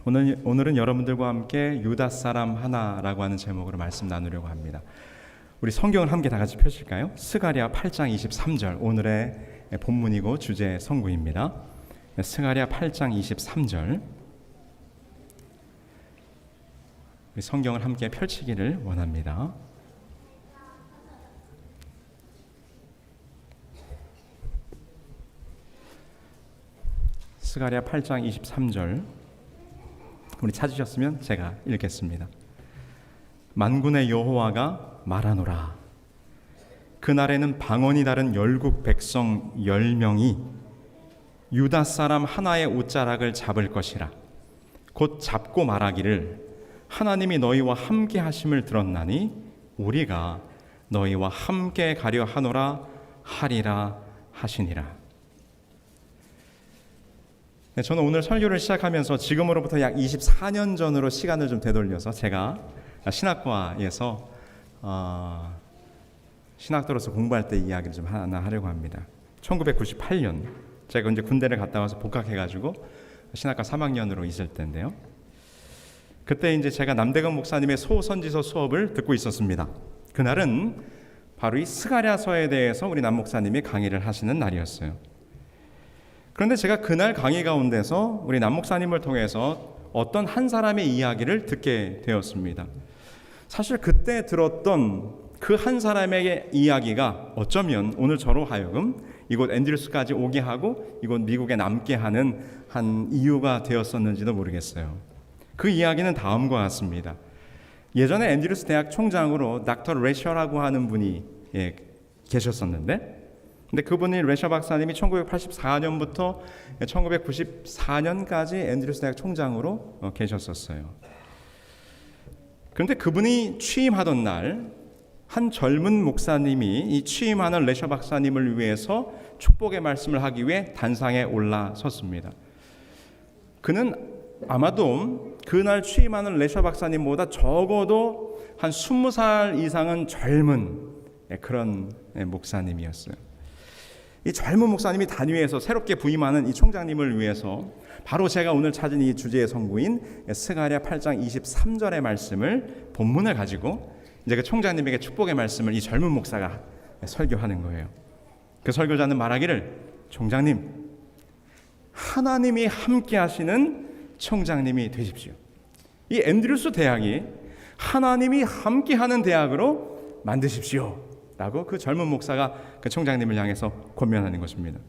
오늘은 여러분들과 함께 유다 사람 하나라고 하는 제목으로 말씀 나누려고 합니다. 우리 성경을 함께 다 같이 펴실까요? 스가랴 8장 23절, 오늘의 본문이고 주제 성구입니다. 스가랴 8장 23절, 우리 성경을 함께 펼치기를 원합니다. 스가랴 8장 23절, 우리 찾으셨으면 제가 읽겠습니다. 만군의 여호와가 말하노라. 그날에는 방언이 다른 열국 백성 10명이 유다 사람 하나의 옷자락을 잡을 것이라. 곧 잡고 말하기를 하나님이 너희와 함께 하심을 들었나니 우리가 너희와 함께 가려 하노라 하리라 하시니라. 네, 저는 오늘 설교를 시작하면서 지금으로부터 약 24년 전으로 시간을 좀 되돌려서 제가 신학과에서 신학도로서 공부할 때 이야기를 좀 하나 하려고 합니다. 1998년 제가 이제 군대를 갔다 와서 복학해가지고 신학과 3학년으로 있을 때인데요. 그때 이제 제가 남대건 목사님의 소선지서 수업을 듣고 있었습니다. 그날은 바로 이 스가랴서에 대해서 우리 남 목사님이 강의를 하시는 날이었어요. 그런데 제가 그날 강의 가운데서 우리 남 목사님을 통해서 어떤 한 사람의 이야기를 듣게 되었습니다. 사실 그때 들었던 그 한 사람의 이야기가 어쩌면 오늘 저로 하여금 이곳 앤드루스까지 오게 하고 이곳 미국에 남게 하는 한 이유가 되었었는지도 모르겠어요. 그 이야기는 다음과 같습니다. 예전에 앤드루스 대학 총장으로 닥터 레셔라고 하는 분이 계셨었는데, 근데 그분이 레셔 박사님이 1984년부터 1994년까지 앤드루스 대학 총장으로 계셨었어요. 그런데 그분이 취임하던 날 한 젊은 목사님이 이 취임하는 레셔 박사님을 위해서 축복의 말씀을 하기 위해 단상에 올라섰습니다. 그는 아마도 그날 취임하는 레셔 박사님보다 적어도 한 20살 이상은 젊은 그런 목사님이었어요. 이 젊은 목사님이 단위에서 새롭게 부임하는 이 총장님을 위해서 바로 제가 오늘 찾은 이 주제의 성구인 스가랴 8장 23절의 말씀을 본문을 가지고 이제 그 총장님에게 축복의 말씀을 이 젊은 목사가 설교하는 거예요. 그 설교자는 말하기를, 총장님, 하나님이 함께 하시는 총장님이 되십시오. 이 앤드루스 대학이 하나님이 함께 하는 대학으로 만드십시오 라고 그 젊은 목사가 그 총장님을 향해서 권면하는 것입니다.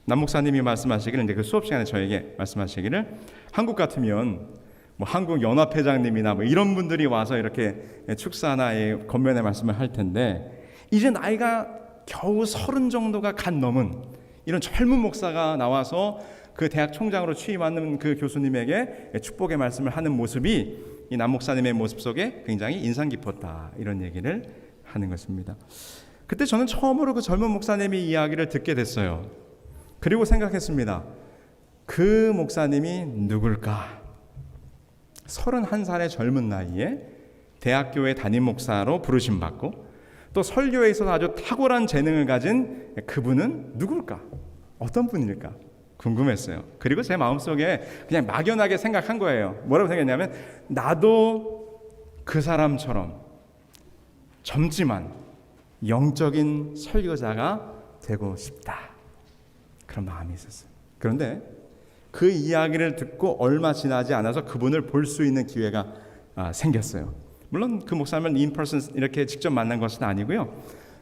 남 목사님이 말씀하시기를, 이제 그 수업 시간에 저에게 말씀하시기를, 한국 같으면 뭐 한국 연합회장님이나 뭐 이런 분들이 와서 이렇게 축사나 권면의 말씀을 할 텐데, 이제 나이가 겨우 30 정도가 갓 넘은 이런 젊은 목사가 나와서 그 대학 총장으로 취임하는 그 교수님에게 축복의 말씀을 하는 모습이 이 남 목사님의 모습 속에 굉장히 인상 깊었다, 이런 얘기를 하는 것입니다. 그때 저는 처음으로 그 젊은 목사님의 이야기를 듣게 됐어요. 그리고 생각했습니다. 그 목사님이 누굴까? 31살의 젊은 나이에 대학교의 담임 목사로 부르심받고 또 설교에 있어서 아주 탁월한 재능을 가진 그분은 누굴까? 어떤 분일까? 궁금했어요. 그리고 제 마음속에 그냥 막연하게 생각한 거예요. 뭐라고 생각했냐면, 나도 그 사람처럼 젊지만 영적인 설교자가 되고 싶다, 그런 마음이 있었어요. 그런데 그 이야기를 듣고 얼마 지나지 않아서 그분을 볼 수 있는 기회가 생겼어요. 물론 그 목사님을 인퍼슨 이렇게 직접 만난 것은 아니고요.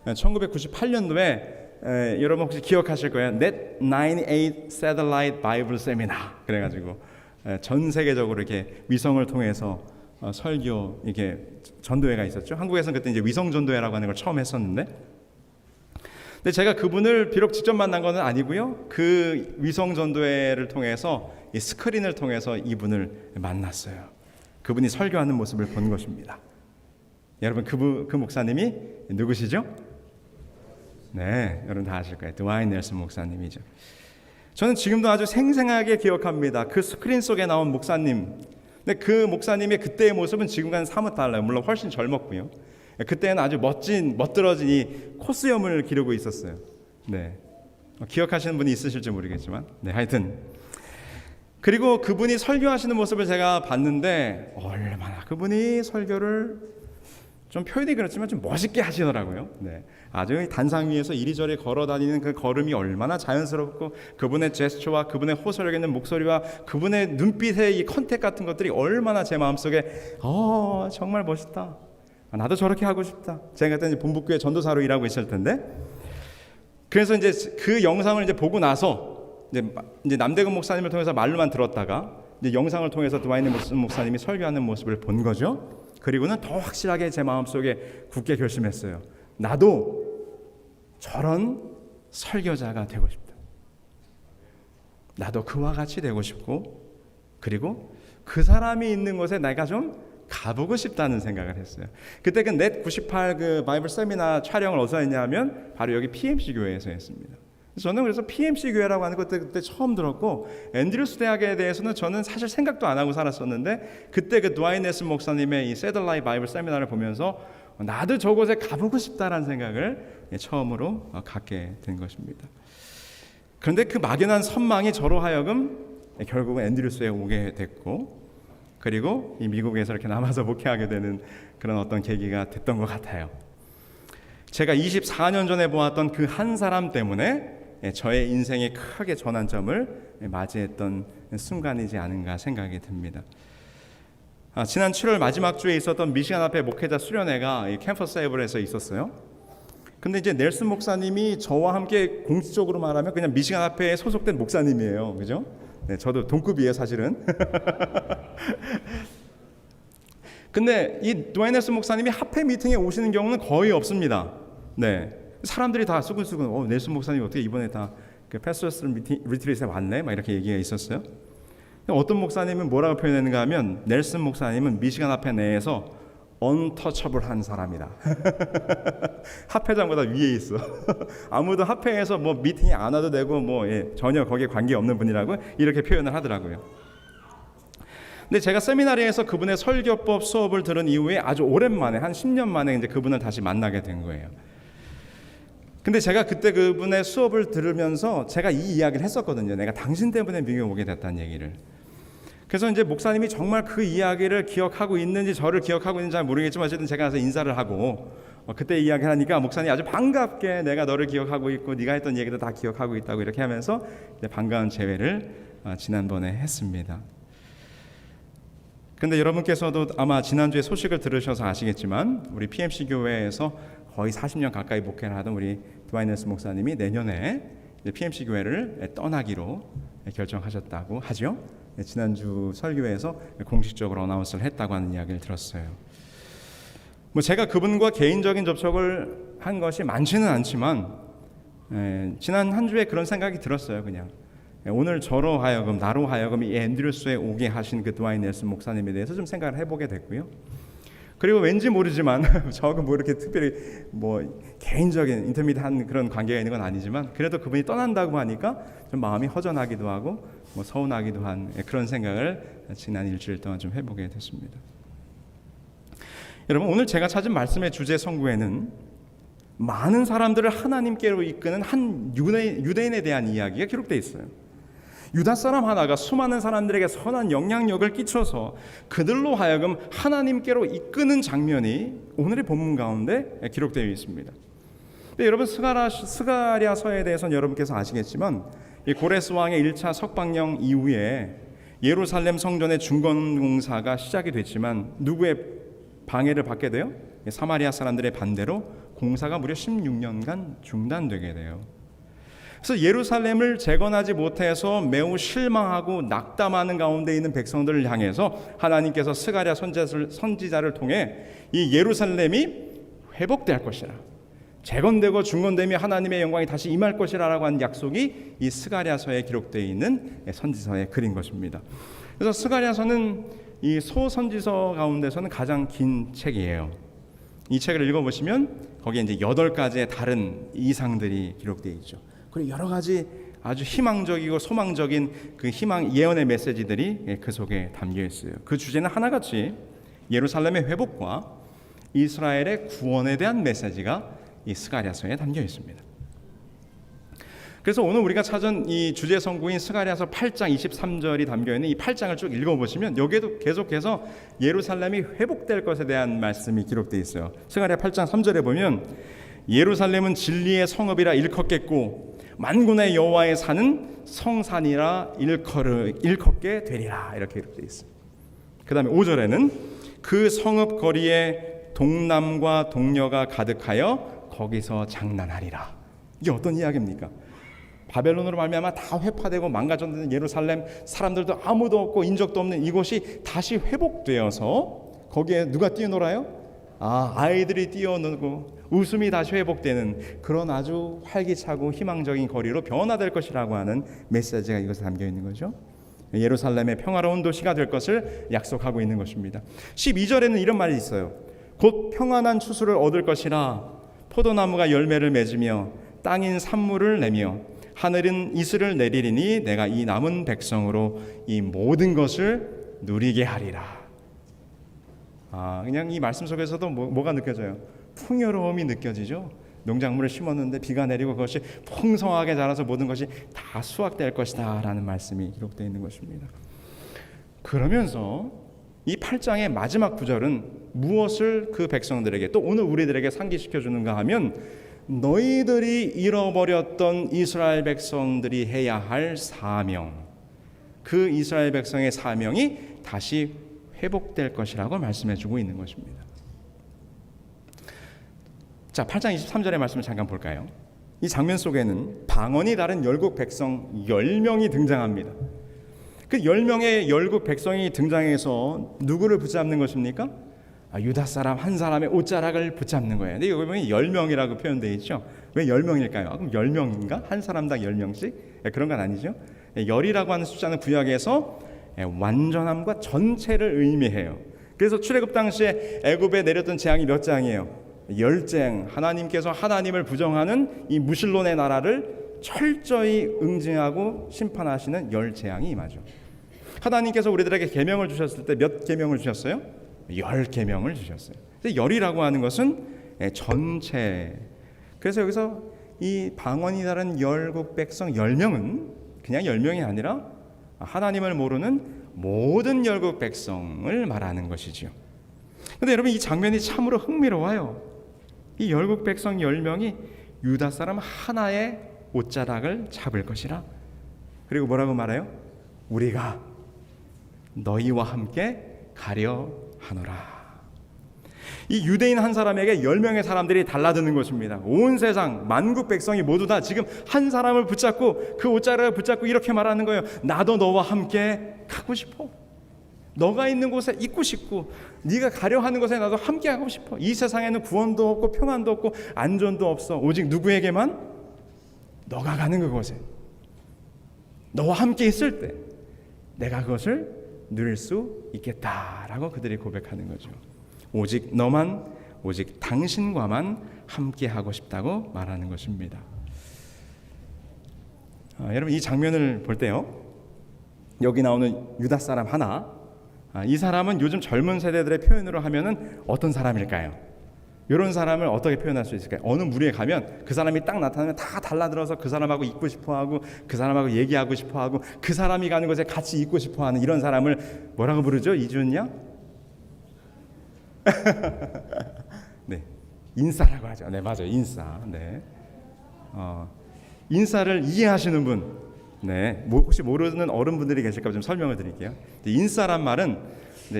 1998년도에 여러분 혹시 기억하실 거예요. Net 98 Satellite Bible Seminar, 그래가지고 전 세계적으로 이렇게 위성을 통해서 설교 이게 전도회가 있었죠. 한국에서는 그때 이제 위성 전도회라고 하는 걸 처음 했었는데, 근데 제가 그분을 비록 직접 만난 건 아니고요. 그 위성 전도회를 통해서 이 스크린을 통해서 이분을 만났어요. 그분이 설교하는 모습을 본 것입니다. 여러분 그 목사님이 누구시죠? 네, 여러분 다 아실 거예요. 드와인 넬슨 목사님이죠. 저는 지금도 아주 생생하게 기억합니다. 그 스크린 속에 나온 목사님. 근데 그 목사님의 그때의 모습은 지금과는 사뭇 달라요. 물론 훨씬 젊었고요. 그때는 아주 멋들어진 이 코수염을 기르고 있었어요. 네, 기억하시는 분이 있으실지 모르겠지만, 네, 하여튼 그리고 그분이 설교하시는 모습을 제가 봤는데 얼마나 그분이 설교를 좀 표현이 그렇지만 좀 멋있게 하시더라고요. 네. 아주 단상 위에서 이리저리 걸어 다니는 그 걸음이 얼마나 자연스럽고 그분의 제스처와 그분의 호소력 있는 목소리와 그분의 눈빛의 이 컨택 같은 것들이 얼마나 제 마음속에 정말 멋있다. 나도 저렇게 하고 싶다. 제가 그때 본부교회 전도사로 일하고 있을 텐데 그래서 이제 그 영상을 이제 보고 나서 이제 남대근 목사님을 통해서 말로만 들었다가 이제 영상을 통해서 드와인 넬슨 목사님이 설교하는 모습을 본 거죠. 그리고는 더 확실하게 제 마음속에 굳게 결심했어요. 나도 저런 설교자가 되고 싶다. 나도 그와 같이 되고 싶고 그리고 그 사람이 있는 곳에 내가 좀 가보고 싶다는 생각을 했어요. 그때 그 넷 98 그 바이블 세미나 촬영을 어디서 했냐면 바로 여기 PMC 교회에서 했습니다. 저는 그래서 PMC 교회라고 하는 것도 그때 처음 들었고 앤드류스 대학에 대해서는 저는 사실 생각도 안 하고 살았었는데 그때 그 드와인 넬슨 목사님의 이 세들라이 바이블 세미나를 보면서 나도 저곳에 가보고 싶다라는 생각을 처음으로 갖게 된 것입니다. 그런데 그 막연한 선망이 저로 하여금 결국은 앤드류스에 오게 됐고 그리고 이 미국에서 이렇게 남아서 목회하게 되는 그런 어떤 계기가 됐던 것 같아요. 제가 24년 전에 보았던 그 한 사람 때문에 저의 인생의 크게 전환점을 맞이했던 순간이지 않은가 생각이 듭니다. 지난 7월 마지막 주에 있었던 미시간 앞에 목회자 수련회가 캠퍼스 세이블에서 있었어요. 근데 이제 넬슨 목사님이 저와 함께 공식적으로 말하면 그냥 미시간 앞에 소속된 목사님이에요. 그죠? 네, 저도 동급이에요, 사실은. 근데 이 드와인 넬슨 목사님이 합회 미팅에 오시는 경우는 거의 없습니다. 네. 사람들이 다 수근수근 넬슨 목사님 어떻게 이번에 다 그 패스터스 리트릿에 왔네? 막 이렇게 얘기가 있었어요. 어떤 목사님은 뭐라고 표현했는가 하면 넬슨 목사님은 미시간 합회 내에서 언터처블한 사람이다. 합회장보다 위에 있어. 아무도 합회에서 뭐 미팅이 안 와도 되고 전혀 거기에 관계없는 분이라고 이렇게 표현을 하더라고요. 근데 제가 세미나리에서 그분의 설교법 수업을 들은 이후에 아주 오랜만에 한 10년 만에 이제 그분을 다시 만나게 된 거예요. 근데 제가 그때 그분의 수업을 들으면서 제가 이 이야기를 했었거든요. 내가 당신 때문에 미국에 오게 됐다는 얘기를. 그래서 이제 목사님이 정말 그 이야기를 기억하고 있는지 저를 기억하고 있는지 잘 모르겠지만 어쨌든 제가 가서 인사를 하고 그때 이야기를 하니까 목사님이 아주 반갑게 내가 너를 기억하고 있고 네가 했던 얘기도 다 기억하고 있다고 이렇게 하면서 반가운 제외를 지난번에 했습니다. 근데 여러분께서도 아마 지난주에 소식을 들으셔서 아시겠지만 우리 PMC 교회에서 거의 40년 가까이 목회를 하던 우리 드와인 넬슨 목사님이 내년에 PMC 교회를 떠나기로 결정하셨다고 하죠. 지난주 설교에서 공식적으로 어나운스를 했다고 하는 이야기를 들었어요. 제가 그분과 개인적인 접촉을 한 것이 많지는 않지만 지난 한 주에 그런 생각이 들었어요. 그냥 오늘 저로 하여금 나로 하여금 이 앤드류스에 오게 하신 그 드와인 넬슨 목사님에 대해서 좀 생각을 해보게 됐고요. 그리고 왠지 모르지만 저하고 이렇게 특별히 개인적인 인터미디한 그런 관계가 있는 건 아니지만 그래도 그분이 떠난다고 하니까 좀 마음이 허전하기도 하고 서운하기도 한 그런 생각을 지난 일주일 동안 좀 해보게 됐습니다. 여러분 오늘 제가 찾은 말씀의 주제 성구에는 많은 사람들을 하나님께로 이끄는 한 유대인에 대한 이야기가 기록되어 있어요. 유다 사람 하나가 수많은 사람들에게 선한 영향력을 끼쳐서 그들로 하여금 하나님께로 이끄는 장면이 오늘의 본문 가운데 기록되어 있습니다. 근데 여러분 스가랴서에 대해서는 여러분께서 아시겠지만 이 고레스 왕의 1차 석방령 이후에 예루살렘 성전의 중건 공사가 시작이 됐지만 누구의 방해를 받게 돼요? 사마리아 사람들의 반대로 공사가 무려 16년간 중단되게 돼요. 그래서 예루살렘을 재건하지 못해서 매우 실망하고 낙담하는 가운데 있는 백성들을 향해서 하나님께서 스가랴 선지자를 통해 이 예루살렘이 회복될 것이라, 재건되고 중건되며 하나님의 영광이 다시 임할 것이라고 하는 약속이 이 스가랴서에 기록되어 있는 선지서에 그린 것입니다. 그래서 스가랴서는 이 소선지서 가운데서는 가장 긴 책이에요. 이 책을 읽어보시면 거기에 이제 8가지의 다른 이상들이 기록되어 있죠. 그리고 여러 가지 아주 희망적이고 소망적인 그 희망 예언의 메시지들이 그 속에 담겨 있어요. 그 주제는 하나같이 예루살렘의 회복과 이스라엘의 구원에 대한 메시지가 이 스가랴서에 담겨 있습니다. 그래서 오늘 우리가 찾은 이 주제 성구인 스가랴서 8장 23절이 담겨있는 이 8장을 쭉 읽어보시면 여기에도 계속해서 예루살렘이 회복될 것에 대한 말씀이 기록되어 있어요. 스가랴 8장 3절에 보면 예루살렘은 진리의 성읍이라 일컫겠고 만군의 여호와의 산은 성산이라 일컫게 되리라, 이렇게 기록되어 있어요. 그 다음에 5절에는 그 성읍 거리에 동남과 동녀가 가득하여 거기서 장난하리라. 이게 어떤 이야기입니까? 바벨론으로 말미암아 다 회파되고 망가졌던 예루살렘, 사람들도 아무도 없고 인적도 없는 이곳이 다시 회복되어서 거기에 누가 뛰어놀아요? 아이들이 뛰어놀고 웃음이 다시 회복되는 그런 아주 활기차고 희망적인 거리로 변화될 것이라고 하는 메시지가 이것에 담겨 있는 거죠. 예루살렘의 평화로운 도시가 될 것을 약속하고 있는 것입니다. 12절에는 이런 말이 있어요. 곧 평안한 추수를 얻을 것이라, 포도나무가 열매를 맺으며 땅인 산물을 내며 하늘은 이슬을 내리리니 내가 이 남은 백성으로 이 모든 것을 누리게 하리라. 그냥 이 말씀 속에서도 뭐가 느껴져요? 풍요로움이 느껴지죠. 농작물을 심었는데 비가 내리고 그것이 풍성하게 자라서 모든 것이 다 수확될 것이다 라는 말씀이 기록되어 있는 것입니다. 그러면서 이 8장의 마지막 구절은 무엇을 그 백성들에게, 또 오늘 우리들에게 상기시켜 주는가 하면, 너희들이 잃어버렸던 이스라엘 백성들이 해야 할 사명, 그 이스라엘 백성의 사명이 다시 회복될 것이라고 말씀해 주고 있는 것입니다. 자, 8장 23절의 말씀을 잠깐 볼까요? 이 장면 속에는 방언이 다른 열국 백성 10명이 등장합니다. 그 10명의 열국 백성이 등장해서 누구를 붙잡는 것입니까? 유다 사람 한 사람의 옷자락을 붙잡는 거예요. 근데 여기 보면 10명이라고 표현되어 있죠. 왜 10명일까요? 그럼 10명인가? 한 사람당 10명씩? 그런 건 아니죠. 열이라고 하는 숫자는 구약에서 완전함과 전체를 의미해요. 그래서 출애굽 당시에 애굽에 내렸던 재앙이 몇 장이에요? 10장. 하나님께서 하나님을 부정하는 이 무신론의 나라를 철저히 응징하고 심판하시는 10재앙이 임하죠. 하나님께서 우리들에게 계명을 주셨을 때 몇 계명을 주셨어요? 10계명을 주셨어요. 열이라고 하는 것은 전체. 그래서 여기서 이 방언이 다른 열국 백성 10명은 그냥 10명이 아니라 하나님을 모르는 모든 열국 백성을 말하는 것이지요. 그런데 여러분, 이 장면이 참으로 흥미로워요. 이 열국 백성 10명이 유다 사람 하나의 옷자락을 잡을 것이라. 그리고 뭐라고 말해요? 우리가 너희와 함께 가려 하노라. 이 유대인 한 사람에게 10명의 사람들이 달라드는 것입니다. 온 세상 만국 백성이 모두 다 지금 한 사람을 붙잡고 그 옷자락을 붙잡고 이렇게 말하는 거예요. 나도 너와 함께 가고 싶어. 너가 있는 곳에 있고 싶고 네가 가려 하는 곳에 나도 함께 하고 싶어. 이 세상에는 구원도 없고 평안도 없고 안전도 없어. 오직 누구에게만? 너가 가는 그곳에, 너와 함께 있을 때 내가 그것을 누릴 수 있겠다라고 그들이 고백하는 거죠. 오직 너만, 오직 당신과만 함께 하고 싶다고 말하는 것입니다. 여러분, 이 장면을 볼 때요, 여기 나오는 유다 사람 하나, 이 사람은 요즘 젊은 세대들의 표현으로 하면은 어떤 사람일까요? 이런 사람을 어떻게 표현할 수 있을까요? 어느 무리에 가면 그 사람이 딱 나타나면 다 달라들어서 그 사람하고 있고 싶어하고 그 사람하고 얘기하고 싶어하고 그 사람이 가는 곳에 같이 있고 싶어하는 이런 사람을 뭐라고 부르죠? 이준이야? 네, 인싸라고 하죠. 네, 맞아요, 인싸. 네, 인싸를 이해하시는 분, 네, 혹시 모르는 어른분들이 계실까 좀 설명을 드릴게요. 인싸란 말은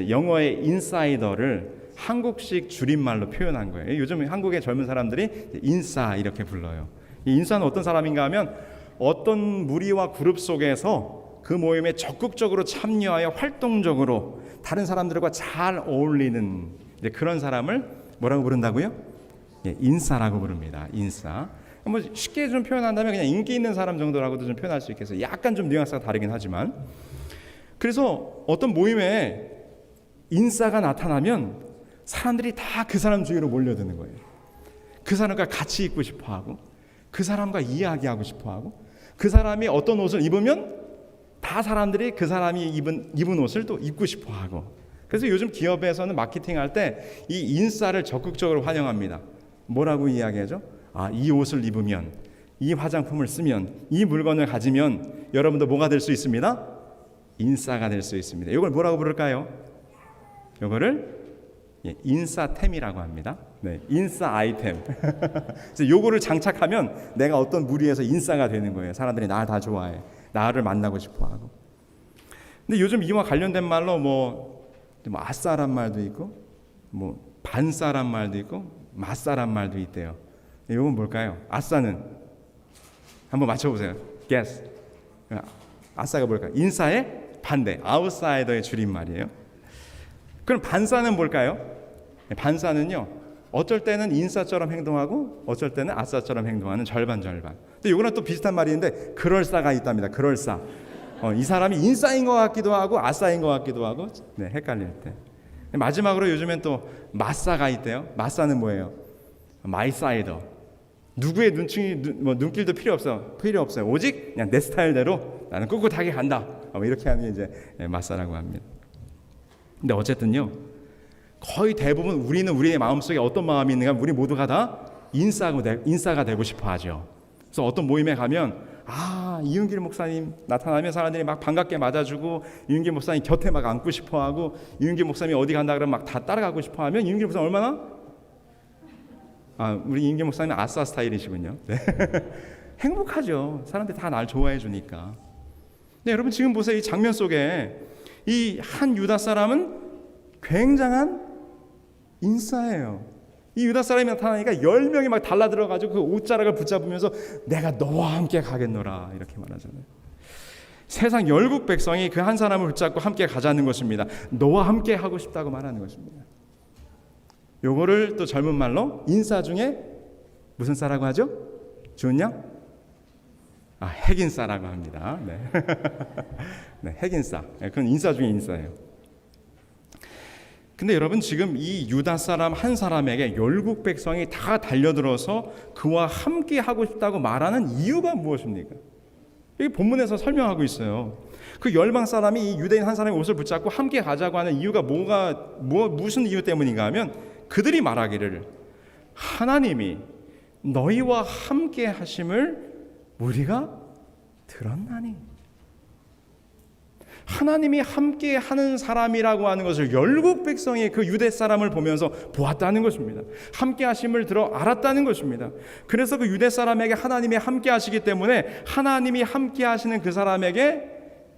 영어의 인사이더를 한국식 줄임말로 표현한 거예요. 요즘 한국의 젊은 사람들이 인싸 이렇게 불러요. 이 인싸는 어떤 사람인가 하면 어떤 무리와 그룹 속에서 그 모임에 적극적으로 참여하여 활동적으로 다른 사람들과 잘 어울리는 그런 사람을 뭐라고 부른다고요? 인싸라고 부릅니다. 인싸. 뭐 쉽게 좀 표현한다면 그냥 인기 있는 사람 정도라고도 좀 표현할 수 있겠어요. 약간 좀 뉘앙스가 다르긴 하지만. 그래서 어떤 모임에 인싸가 나타나면 사람들이 다 그 사람 주위로 몰려드는 거예요. 그 사람과 같이 있고 싶어하고 그 사람과 이야기하고 싶어하고 그 사람이 어떤 옷을 입으면 다 사람들이 그 사람이 입은 옷을 또 입고 싶어하고. 그래서 요즘 기업에서는 마케팅할 때 이 인싸를 적극적으로 환영합니다. 뭐라고 이야기하죠? 이 옷을 입으면 이 화장품을 쓰면, 이 물건을 가지면 여러분도 뭐가 될 수 있습니다? 인싸가 될 수 있습니다. 이걸 뭐라고 부를까요? 이거를 인싸템이라고 합니다. 네, 인싸 아이템. 그래서 요거를 장착하면 내가 어떤 무리에서 인싸가 되는 거예요. 사람들이 나를 다 좋아해. 나를 만나고 싶어하고. 근데 요즘 이와 관련된 말로 뭐 아싸란 말도 있고, 뭐 반싸란 말도 있고, 맛싸란 말도 있대요. 이건 뭘까요? 아싸는 한번 맞춰보세요. Guess. 아싸가 뭘까요? 인싸의 반대, 아웃사이더의 줄임말이에요. 그럼 반싸는 뭘까요? 반싸는요, 어쩔 때는 인싸처럼 행동하고 어쩔 때는 아싸처럼 행동하는 절반. 근데 이거랑 또 비슷한 말인데 그럴싸가 있답니다. 그럴싸. 이 사람이 인싸인 것 같기도 하고 아싸인 것 같기도 하고, 네, 헷갈릴 때. 마지막으로 요즘엔 또 맛싸가 있대요. 맛싸는 뭐예요? 마이사이더. 누구의 눈길도 필요 없어요. 오직 그냥 내 스타일대로 나는 꿋꿋하게 간다. 이렇게 하는 게 이제 맛싸라고 합니다. 근데 어쨌든요, 거의 대부분 우리는 우리의 마음속에 어떤 마음이 있는가? 우리 모두가 다 인싸가 되고 싶어 하죠. 그래서 어떤 모임에 가면 이윤길 목사님 나타나면 사람들이 막 반갑게 맞아주고, 이윤길 목사님 곁에 막 앉고 싶어하고, 이윤길 목사님이 어디 간다 그러면 막 다 따라가고 싶어하면 이윤길 목사님 얼마나 우리 이윤길 목사님은 아싸 스타일이시군요. 네. 행복하죠. 사람들이 다 날 좋아해 주니까. 네, 여러분 지금 보세요. 이 장면 속에 이 한 유다 사람은 굉장한 인싸예요. 이 유다 사람이 나타나니까 10명이 막 달라들어가지고 그 옷자락을 붙잡으면서 내가 너와 함께 가겠노라 이렇게 말하잖아요. 세상 열국 백성이 그 한 사람을 붙잡고 함께 가자는 것입니다. 너와 함께 하고 싶다고 말하는 것입니다. 요거를 또 젊은 말로 인싸 중에 무슨 싸라고 하죠? 좋냐? 핵인싸라고 합니다. 네. 네, 핵인싸. 그건 인싸 중에 인싸예요. 근데 여러분 지금 이 유다 사람 한 사람에게 열국 백성이 다 달려들어서 그와 함께 하고 싶다고 말하는 이유가 무엇입니까? 이게 본문에서 설명하고 있어요. 그 열방 사람이 이 유대인 한 사람의 옷을 붙잡고 함께 가자고 하는 이유가 무슨 이유 때문인가 하면 그들이 말하기를 하나님이 너희와 함께 하심을 우리가 들었나니. 하나님이 함께 하는 사람이라고 하는 것을 열국 백성이 그 유대 사람을 보면서 보았다는 것입니다. 함께 하심을 들어 알았다는 것입니다. 그래서 그 유대 사람에게 하나님이 함께 하시기 때문에 하나님이 함께 하시는 그 사람에게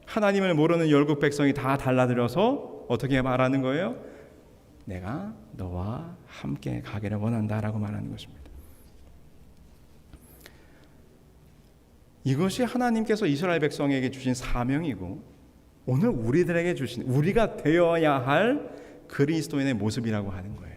하나님을 모르는 열국 백성이 다 달라들어서 어떻게 말하는 거예요? 내가 너와 함께 가기를 원한다라고 말하는 것입니다. 이것이 하나님께서 이스라엘 백성에게 주신 사명이고 오늘 우리들에게 주신 우리가 되어야 할 그리스도인의 모습이라고 하는 거예요.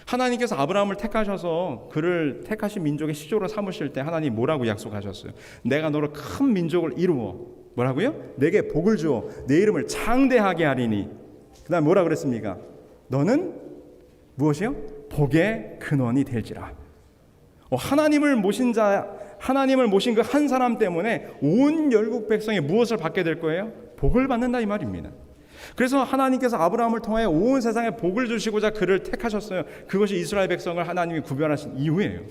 하나님께서 아브라함을 택하셔서 그를 택하신 민족의 시조로 삼으실 때 하나님 뭐라고 약속하셨어요? 내가 너로 큰 민족을 이루어 뭐라고요? 내게 복을 주어 내 이름을 장대하게 하리니. 그 다음 뭐라 그랬습니까? 너는 무엇이요? 복의 근원이 될지라. 하나님을 모신 그 한 사람 때문에 온 열국 백성이 무엇을 받게 될 거예요? 복을 받는다 이 말입니다. 그래서 하나님께서 아브라함을 통해 온 세상에 복을 주시고자 그를 택하셨어요. 그것이 이스라엘 백성을 하나님이 구별하신 이유예요.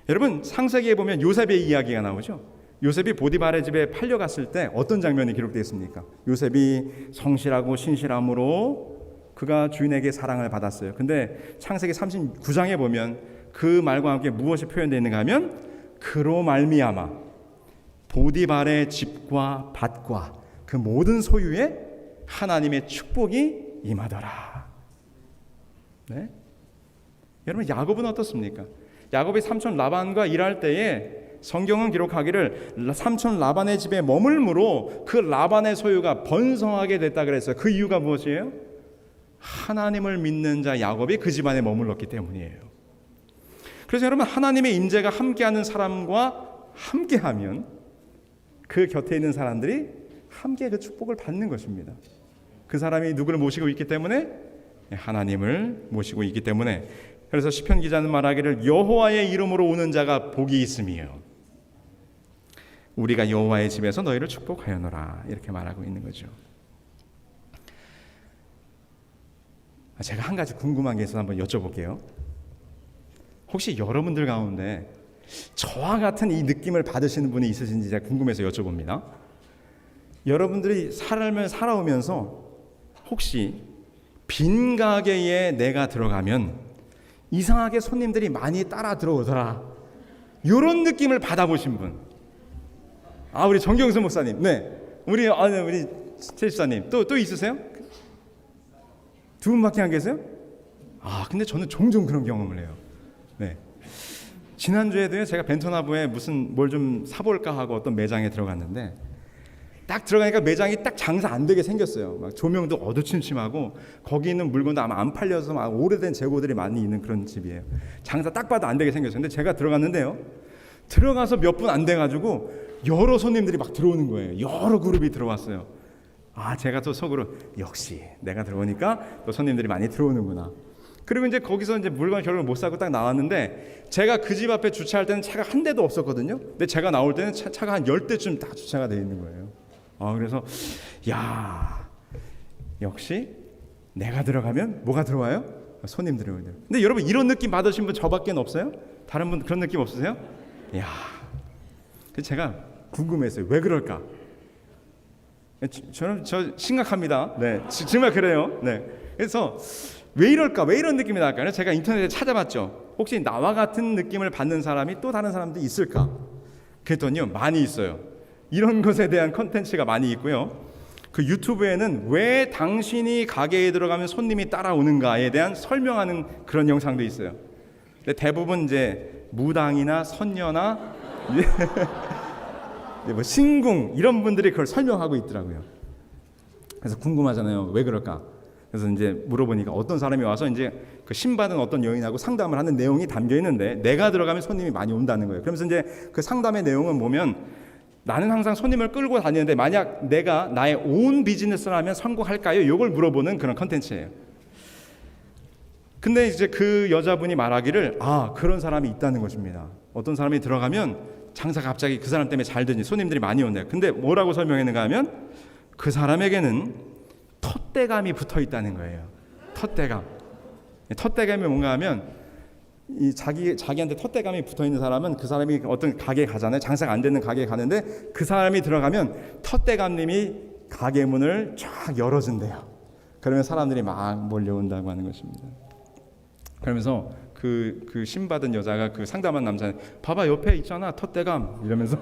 여러분 창세기에 보면 요셉의 이야기가 나오죠. 요셉이 보디발의 집에 팔려갔을 때 어떤 장면이 기록되어 있습니까? 요셉이 성실하고 신실함으로 그가 주인에게 사랑을 받았어요. 근데 창세기 39장에 보면 그 말과 함께 무엇이 표현되어 있는가 하면 그로 말미암아 보디발의 집과 밭과 그 모든 소유에 하나님의 축복이 임하더라. 네? 여러분 야곱은 어떻습니까? 야곱이 삼촌 라반과 일할 때에 성경은 기록하기를 삼촌 라반의 집에 머물므로 그 라반의 소유가 번성하게 됐다 그랬어요. 그 이유가 무엇이에요? 하나님을 믿는 자 야곱이 그 집안에 머물렀기 때문이에요. 그래서 여러분 하나님의 임재가 함께하는 사람과 함께하면 그 곁에 있는 사람들이 함께 그 축복을 받는 것입니다. 그 사람이 누구를 모시고 있기 때문에 하나님을 모시고 있기 때문에. 그래서 시편 기자는 말하기를 여호와의 이름으로 오는 자가 복이 있음이요 우리가 여호와의 집에서 너희를 축복하여노라 이렇게 말하고 있는 거죠. 제가 한 가지 궁금한 게 있어서 한번 여쭤볼게요. 혹시 여러분들 가운데 저와 같은 이 느낌을 받으시는 분이 있으신지 제가 궁금해서 여쭤봅니다. 여러분들이 삶을 살아오면서 혹시 빈 가게에 내가 들어가면 이상하게 손님들이 많이 따라 들어오더라, 이런 느낌을 받아보신 분? 우리 정경수 목사님, 네, 우리 최집사님, 또 있으세요? 두 분밖에 안 계세요? 근데 저는 종종 그런 경험을 해요. 네. 지난주에도요, 제가 벤터나부에 뭘 좀 사볼까 하고 어떤 매장에 들어갔는데, 딱 들어가니까 매장이 딱 장사 안 되게 생겼어요. 막 조명도 어두침침하고 거기 있는 물건도 아마 안 팔려서 막 오래된 재고들이 많이 있는 그런 집이에요. 장사 딱 봐도 안 되게 생겼어요. 근데 제가 들어갔는데요, 들어가서 몇 분 안 돼가지고 여러 손님들이 막 들어오는 거예요. 여러 그룹이 들어왔어요. 제가 또 속으로 역시 내가 들어오니까 또 손님들이 많이 들어오는구나. 그리고 이제 거기서 이제 물건 결국 못 사고 딱 나왔는데, 제가 그 집 앞에 주차할 때는 차가 한 대도 없었거든요. 근데 제가 나올 때는 차가 한 10대쯤 다 주차가 되어 있는 거예요. 그래서 역시 내가 들어가면 뭐가 들어와요? 손님들이 오죠. 근데 여러분, 이런 느낌 받으신 분 저밖에 없어요? 다른 분 그런 느낌 없으세요? 그래서 제가 궁금했어요. 왜 그럴까? 저 심각합니다. 네, 정말 그래요. 네. 그래서 왜 이럴까? 왜 이런 느낌이 날까요? 제가 인터넷에 찾아봤죠. 혹시 나와 같은 느낌을 받는 사람이 또 다른 사람도 있을까? 그랬더니요, 많이 있어요. 이런 것에 대한 컨텐츠가 많이 있고요. 그 유튜브에는 왜 당신이 가게에 들어가면 손님이 따라오는가에 대한 설명하는 그런 영상도 있어요. 근데 대부분 이제 무당이나 선녀나 뭐 신궁 이런 분들이 그걸 설명하고 있더라고요. 그래서 궁금하잖아요. 왜 그럴까? 그래서 이제 물어보니까 어떤 사람이 와서 이제 그 신받은 어떤 여인하고 상담을 하는 내용이 담겨 있는데, 내가 들어가면 손님이 많이 온다는 거예요. 그러면서 이제 그 상담의 내용은 보면, 나는 항상 손님을 끌고 다니는데 만약 내가 나의 온 비즈니스를 하면 성공할까요? 이걸 물어보는 그런 컨텐츠예요. 근데 이제 그 여자분이 말하기를 그런 사람이 있다는 것입니다. 어떤 사람이 들어가면 장사가 갑자기 그 사람 때문에 잘 되니 손님들이 많이 온대요. 근데 뭐라고 설명했는가 하면, 그 사람에게는 텄대감이 붙어 있다는 거예요. 텄대감이 뭔가 하면, 이 자기한테 텄대감이 붙어 있는 사람은, 그 사람이 어떤 가게에 가잖아요. 장사가 안 되는 가게에 가는데 그 사람이 들어가면 텄대감님이 가게 문을 쫙 열어준대요. 그러면 사람들이 막 몰려온다고 하는 것입니다. 그러면서 그 신받은 여자가 그 상담한 남자는, 봐봐 옆에 있잖아 텄대감, 이러면서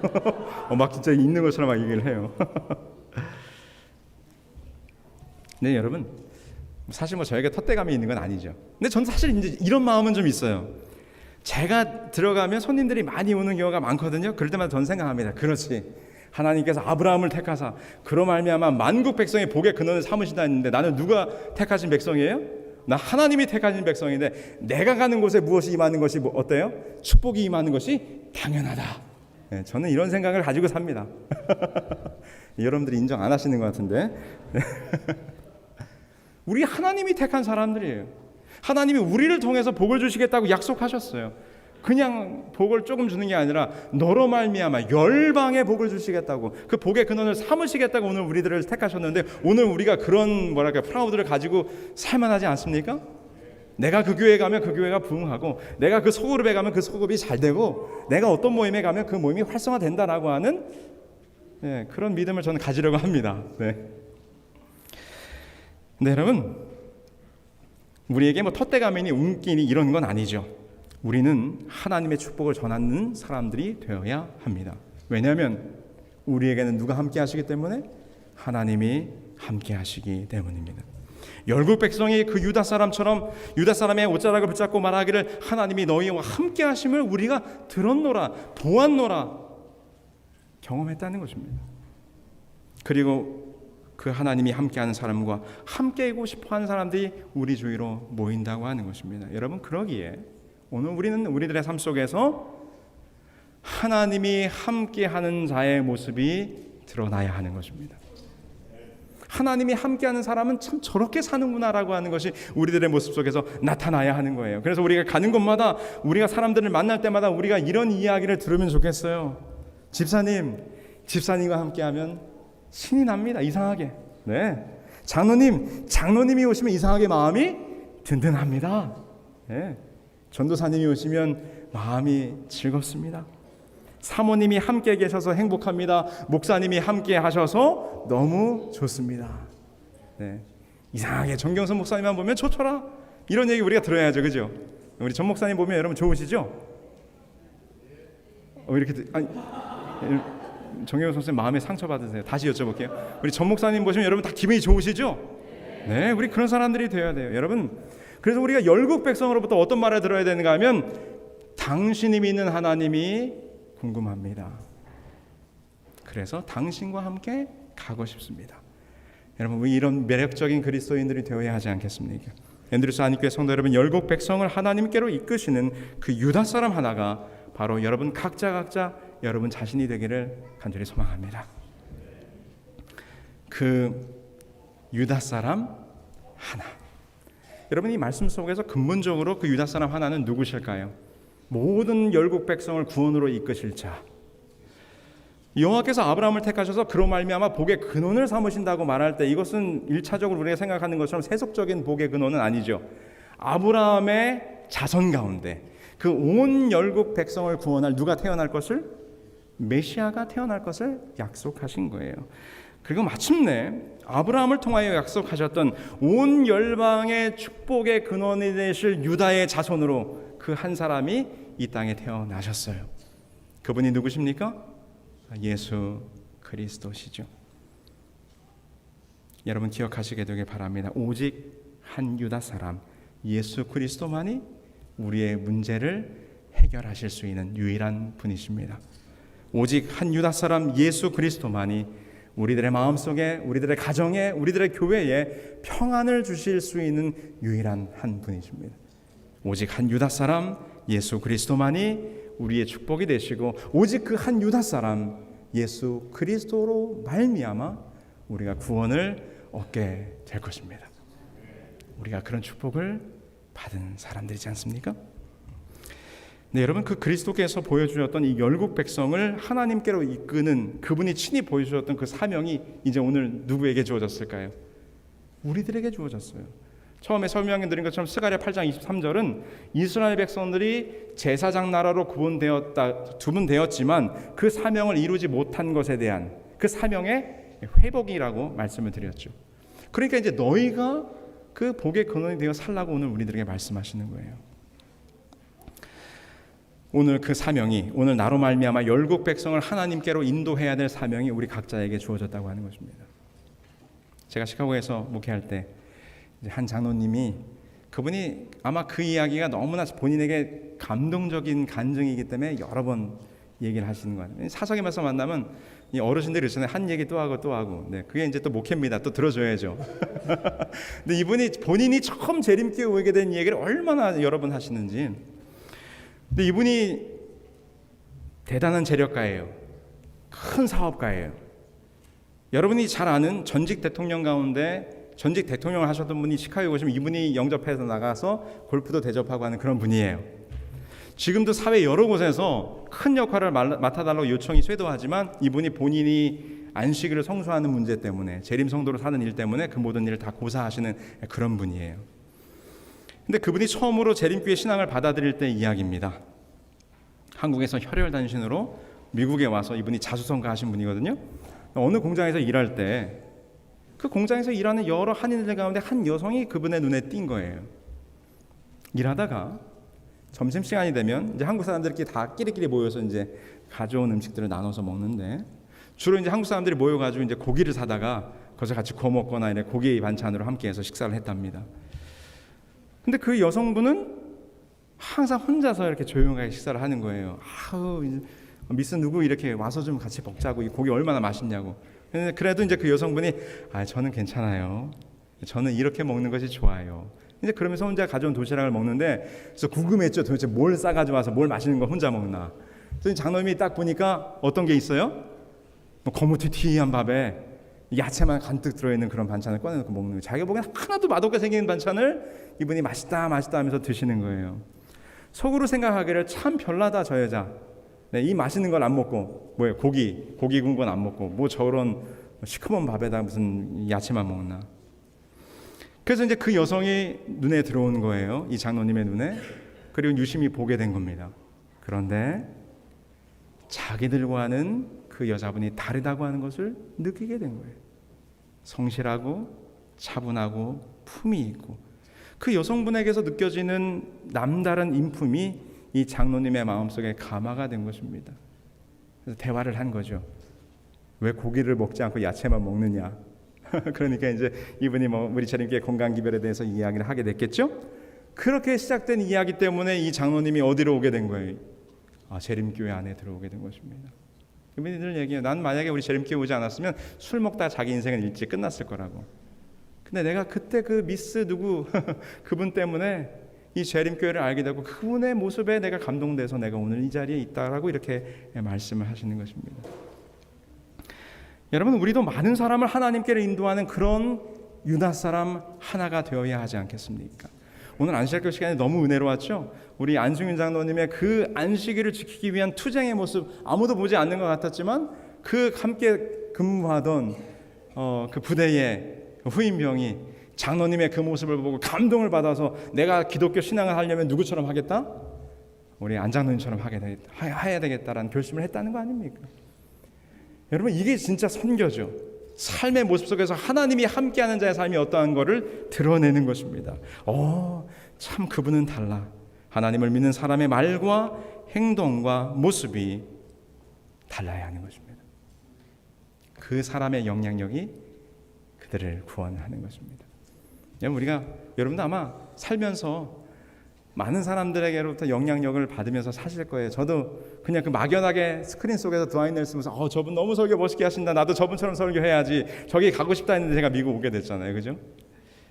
막 진짜 있는 것처럼 막 얘기를 해요. 네, 여러분, 사실 저에게 텄대감이 있는 건 아니죠. 근데 저는 사실 이제 이런 마음은 좀 있어요. 제가 들어가면 손님들이 많이 오는 경우가 많거든요. 그럴 때마다 저는 생각합니다. 그렇지, 하나님께서 아브라함을 택하사 그로 말미암아 만국 백성의 복의 근원을 삼으시다 했는데, 나는 누가 택하신 백성이에요? 나 하나님이 택하신 백성인데, 내가 가는 곳에 무엇이 임하는 것이 어때요? 축복이 임하는 것이 당연하다. 네, 저는 이런 생각을 가지고 삽니다. 여러분들이 인정 안 하시는 것 같은데. 우리 하나님이 택한 사람들이에요. 하나님이 우리를 통해서 복을 주시겠다고 약속하셨어요. 그냥 복을 조금 주는 게 아니라 너로 말미암아 열방의 복을 주시겠다고, 그 복의 근원을 삼으시겠다고 오늘 우리들을 택하셨는데, 오늘 우리가 그런 프라우드를 가지고 살만하지 않습니까? 내가 그 교회에 가면 그 교회가 부흥하고, 내가 그 소그룹에 가면 그 소그룹이 잘 되고, 내가 어떤 모임에 가면 그 모임이 활성화된다라고 하는 그런 믿음을 저는 가지려고 합니다. 근데 여러분, 우리에게 텄대감이니 운기니 이런 건 아니죠. 우리는 하나님의 축복을 전하는 사람들이 되어야 합니다. 왜냐하면 우리에게는 누가 함께 하시기 때문에? 하나님이 함께 하시기 때문입니다. 열국 백성이 그 유다 사람처럼 유다 사람의 옷자락을 붙잡고 말하기를, 하나님이 너희와 함께 하심을 우리가 들었노라, 보았노라, 경험했다는 것입니다. 그리고 그 하나님이 함께하는 사람과 함께이고 싶어하는 사람들이 우리 주위로 모인다고 하는 것입니다. 여러분, 그러기에 오늘 우리는 우리들의 삶 속에서 하나님이 함께하는 자의 모습이 드러나야 하는 것입니다. 하나님이 함께하는 사람은 참 저렇게 사는구나라고 하는 것이 우리들의 모습 속에서 나타나야 하는 거예요. 그래서 우리가 가는 곳마다, 우리가 사람들을 만날 때마다 우리가 이런 이야기를 들으면 좋겠어요. 집사님과 함께하면 신이 납니다. 이상하게. 네. 장로님이 오시면 이상하게 마음이 든든합니다. 네. 전도사님이 오시면 마음이 즐겁습니다. 사모님이 함께 계셔서 행복합니다. 목사님이 함께 하셔서 너무 좋습니다. 네. 이상하게 정경선 목사님만 보면 좋더라, 이런 얘기 우리가 들어야죠, 그죠? 우리 전 목사님 보면 여러분 좋으시죠? 이렇게 아니, 정경선 선생님 마음에 상처 받으세요. 다시 여쭤볼게요. 우리 전 목사님 보시면 여러분 다 기분이 좋으시죠? 네, 우리 그런 사람들이 되어야 돼요, 여러분. 그래서 우리가 열국 백성으로부터 어떤 말을 들어야 되는가 하면, 당신이 믿는 하나님이 궁금합니다. 그래서 당신과 함께 가고 싶습니다. 여러분, 우리 이런 매력적인 그리스도인들이 되어야 하지 않겠습니까? 앤드루스 한인교회 성도 여러분, 열국 백성을 하나님께로 이끄시는 그 유다 사람 하나가 바로 여러분 각자 여러분 자신이 되기를 간절히 소망합니다. 그 유다 사람 하나, 여러분 이 말씀 속에서 근본적으로 그 유다 사람 하나는 누구실까요? 모든 열국 백성을 구원으로 이끄실 자, 여호와께서 아브라함을 택하셔서 그로 말미암아 복의 근원을 삼으신다고 말할 때, 이것은 1차적으로 우리가 생각하는 것처럼 세속적인 복의 근원은 아니죠. 아브라함의 자손 가운데 그 온 열국 백성을 구원할 누가 태어날 것을, 메시아가 태어날 것을 약속하신 거예요. 그리고 마침내 아브라함을 통하여 약속하셨던 온 열방의 축복의 근원이 되실 유다의 자손으로 그 한 사람이 이 땅에 태어나셨어요. 그분이 누구십니까? 예수 그리스도시죠. 여러분 기억하시게 되길 바랍니다. 오직 한 유다 사람 예수 그리스도만이 우리의 문제를 해결하실 수 있는 유일한 분이십니다. 오직 한 유다 사람 예수 그리스도만이 우리들의 마음속에, 우리들의 가정에, 우리들의 교회에 평안을 주실 수 있는 유일한 한 분이십니다. 오직 한 유다 사람 예수 그리스도만이 우리의 축복이 되시고, 오직 그 한 유다 사람 예수 그리스도로 말미암아 우리가 구원을 얻게 될 것입니다. 우리가 그런 축복을 받은 사람들이지 않습니까? 네, 여러분 그 그리스도께서 보여주셨던 이 열국 백성을 하나님께로 이끄는 그분이 친히 보여주셨던 그 사명이 이제 오늘 누구에게 주어졌을까요? 우리들에게 주어졌어요. 처음에 설명해 드린 것처럼 스가랴 8장 23절은 이스라엘 백성들이 제사장 나라로 구분되었지만 그 사명을 이루지 못한 것에 대한 그 사명의 회복이라고 말씀을 드렸죠. 그러니까 이제 너희가 그 복의 근원이 되어 살라고 오늘 우리들에게 말씀하시는 거예요. 오늘 그 사명이, 오늘 나로 말미암아 열국 백성을 하나님께로 인도해야 될 사명이 우리 각자에게 주어졌다고 하는 것입니다. 제가 시카고에서 목회할 때 한 장로님이, 그분이 아마 그 이야기가 너무나 본인에게 감동적인 간증이기 때문에 여러 번 얘기를 하시는 거예요. 사석에서 만나면 이 어르신들이 있잖아요. 한 얘기 또 하고 또 하고. 네, 그게 이제 또 목회입니다. 또 들어줘야죠. 근데 이분이 본인이 처음 재림교회 오게 된 얘기를 얼마나 여러 번 하시는지. 근데 이분이 대단한 재력가예요. 큰 사업가예요. 여러분이 잘 아는 전직 대통령 가운데 전직 대통령을 하셨던 분이 시카고에 오시면 이분이 영접해서 나가서 골프도 대접하고 하는 그런 분이에요. 지금도 사회 여러 곳에서 큰 역할을 맡아달라고 요청이 쇄도하지만 이분이 본인이 안식일을 성수하는 문제 때문에, 재림 성도로 사는 일 때문에 그 모든 일을 다 고사하시는 그런 분이에요. 근데 그분이 처음으로 재림교회 신앙을 받아들일 때 이야기입니다. 한국에서 혈혈단신으로 미국에 와서, 이분이 자수성가 하신 분이거든요. 어느 공장에서 일할 때 그 공장에서 일하는 여러 한인들 가운데 한 여성이 그분의 눈에 띈 거예요. 일하다가 점심시간이 되면 이제 한국 사람들끼리 다 끼리끼리 모여서 이제 가져온 음식들을 나눠서 먹는데, 주로 이제 한국 사람들이 모여가지고 이제 고기를 사다가 거기서 같이 구워 먹거나 이렇게 고기 반찬으로 함께해서 식사를 했답니다. 근데 그 여성분은 항상 혼자서 이렇게 조용하게 식사를 하는 거예요. 아우, 미스 누구 이렇게 와서 좀 같이 먹자고, 이 고기 얼마나 맛있냐고. 그래도 이제 그 여성분이 저는 괜찮아요. 저는 이렇게 먹는 것이 좋아요. 이제 그러면서 혼자 가져온 도시락을 먹는데, 그래서 궁금했죠. 도대체 뭘 싸가지고 와서 뭘 맛있는 걸 혼자 먹나. 그래서 장로님이 딱 보니까 어떤 게 있어요? 거무튀튀한 밥에 야채만 간뜩 들어있는 그런 반찬을 꺼내놓고 먹는 거예요. 자기가 보기엔 하나도 맛없게 생긴 반찬을 이분이 맛있다 맛있다 하면서 드시는 거예요. 속으로 생각하기를 참 별나다 저 여자. 네, 이 맛있는 걸 안 먹고, 뭐예요? 고기 구운 건 안 먹고, 뭐 저런 시커먼 밥에다 무슨 야채만 먹나. 그래서 이제 그 여성이 눈에 들어온 거예요. 이 장로님의 눈에. 그리고 유심히 보게 된 겁니다. 그런데 자기들과는 그 여자분이 다르다고 하는 것을 느끼게 된 거예요. 성실하고 차분하고 품이 있고 그 여성분에게서 느껴지는 남다른 인품이 이 장로님의 마음속에 감화가 된 것입니다. 그래서 대화를 한 거죠. 왜 고기를 먹지 않고 야채만 먹느냐. 그러니까 이제 이분이 우리 재림교회 건강기별에 대해서 이야기를 하게 됐겠죠. 그렇게 시작된 이야기 때문에 이 장로님이 어디로 오게 된 거예요? 재림교회 안에 들어오게 된 것입니다. 이분이 늘 얘기해요. 난 만약에 우리 재림교회 오지 않았으면 술 먹다 자기 인생은 일찍 끝났을 거라고. 근데 내가 그때 그 미스 누구 그분 때문에 이 재림교회를 알게 되고 그분의 모습에 내가 감동돼서 내가 오늘 이 자리에 있다라고 이렇게 말씀을 하시는 것입니다. 여러분, 우리도 많은 사람을 하나님께로 인도하는 그런 유다 사람 하나가 되어야 하지 않겠습니까? 오늘 안식일교 시간에 너무 은혜로웠죠? 우리 안승윤 장로님의 그 안식일을 지키기 위한 투쟁의 모습, 아무도 보지 않는 것 같았지만 그 함께 근무하던 그 부대의 후임병이 장로님의 그 모습을 보고 감동을 받아서 내가 기독교 신앙을 하려면 누구처럼 하겠다? 우리 안 장로님처럼 해야 되겠다라는 결심을 했다는 거 아닙니까? 여러분, 이게 진짜 선교죠. 삶의 모습 속에서 하나님이 함께하는 자의 삶이 어떠한 것을 드러내는 것입니다. 참 그분은 달라. 하나님을 믿는 사람의 말과 행동과 모습이 달라야 하는 것입니다. 그 사람의 영향력이 그들을 구원하는 것입니다. 여러분도 아마 살면서 많은 사람들에게로부터 영향력을 받으면서 사실 거예요. 저도 그냥 그 막연하게 스크린 속에서 드와인 쓰면서 저분 너무 설교 멋있게 하신다. 나도 저분처럼 설교해야지. 저기 가고 싶다 했는데 제가 미국 오게 됐잖아요. 그죠?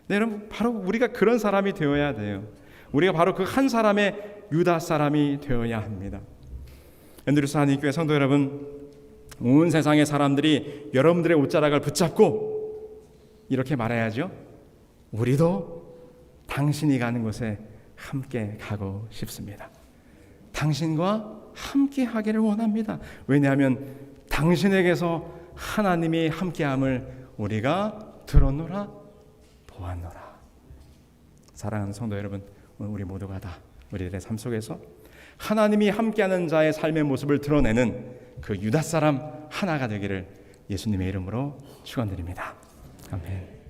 네, 여러분, 바로 우리가 그런 사람이 되어야 돼요. 우리가 바로 그 한 사람의 유다 사람이 되어야 합니다. 앤드루스 한인교회 성도 여러분, 온 세상의 사람들이 여러분들의 옷자락을 붙잡고 이렇게 말해야죠. 우리도 당신이 가는 곳에 함께 가고 싶습니다. 당신과 함께 하기를 원합니다. 왜냐하면 당신에게서 하나님이 함께함을 우리가 들었노라 보았노라. 사랑하는 성도 여러분, 오늘 우리 모두가 다 우리들의 삶 속에서 하나님이 함께하는 자의 삶의 모습을 드러내는 그 유다 사람 하나가 되기를 예수님의 이름으로 축원드립니다. 아멘.